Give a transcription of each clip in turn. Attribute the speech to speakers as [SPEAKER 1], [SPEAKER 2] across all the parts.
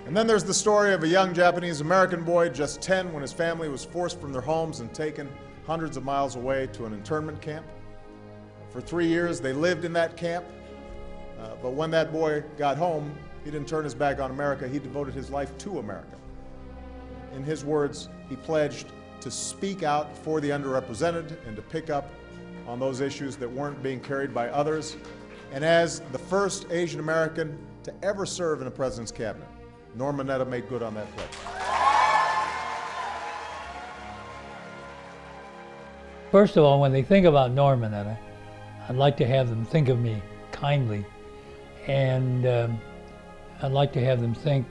[SPEAKER 1] And then there's the story of a young Japanese-American boy, just 10, when his family was forced from their homes and taken hundreds of miles away to an internment camp. For 3 years, they lived in that camp, but when that boy got home, he didn't turn his back on America, he devoted his life to America. In his words, he pledged to speak out for the underrepresented and to pick up on those issues that weren't being carried by others. And as the first Asian American to ever serve in a president's cabinet, Norm Mineta made good on that pledge.
[SPEAKER 2] First of all, when they think about Norm Mineta, I'd like to have them think of me kindly, and I'd like to have them think,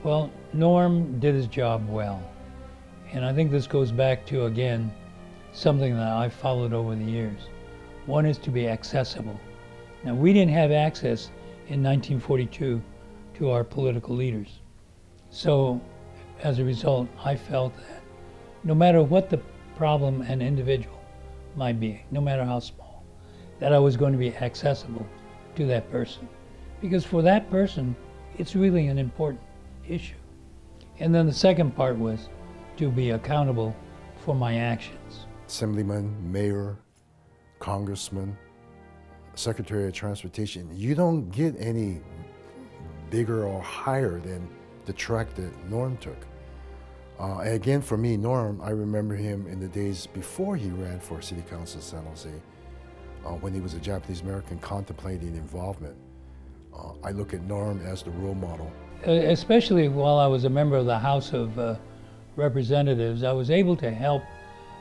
[SPEAKER 2] well, Norm did his job well. And I think this goes back to, again, something that I've followed over the years. One is to be accessible. Now, we didn't have access in 1942 to our political leaders. So, as a result, I felt that no matter what the problem an individual might be, no matter how small, that I was going to be accessible to that person. Because for that person, it's really an important issue. And then the second part was to be accountable for my actions.
[SPEAKER 3] Assemblyman, mayor, congressman, secretary of transportation, you don't get any bigger or higher than the track that Norm took. Again, for me, Norm, I remember him in the days before he ran for City Council of San Jose, when he was a Japanese American contemplating involvement. I look at Norm as the role model.
[SPEAKER 2] Especially while I was a member of the House of Representatives, I was able to help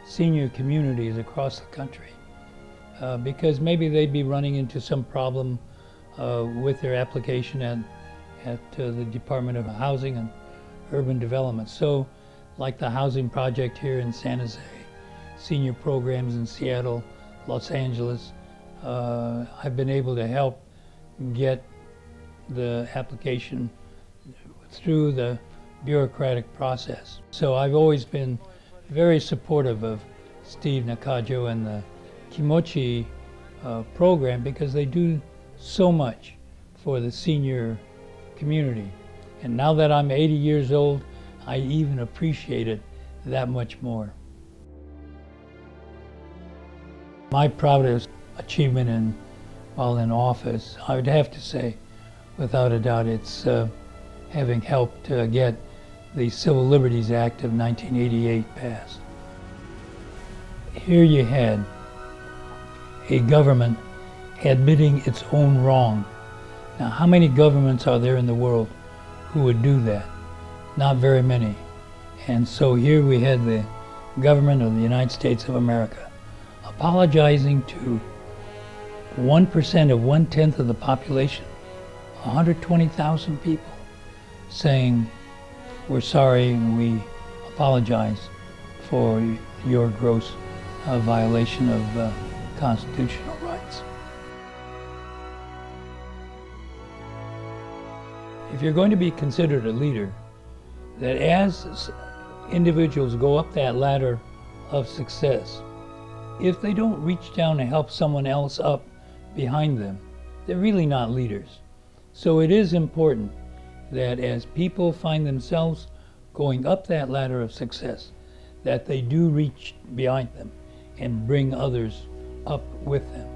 [SPEAKER 2] senior communities across the country because maybe they'd be running into some problem with their application at the Department of Housing and Urban Development. So, like the housing project here in San Jose, senior programs in Seattle, Los Angeles, I've been able to help get the application through the bureaucratic process. So I've always been very supportive of Steve Nakajo and the Kimochi program because they do so much for the senior community. And now that I'm 80 years old, I even appreciate it that much more. My proudest achievement while in office, I would have to say, without a doubt, it's having helped get the Civil Liberties Act of 1988 passed. Here you had a government admitting its own wrong. Now, how many governments are there in the world who would do that? Not very many. And so here we had the government of the United States of America apologizing to 1% of 1/10 of the population, 120,000 people, saying, we're sorry and we apologize for your gross violation of constitutional rights. If you're going to be considered a leader, that as individuals go up that ladder of success, if they don't reach down and help someone else up behind them, they're really not leaders. So it is important that as people find themselves going up that ladder of success, that they do reach behind them and bring others up with them.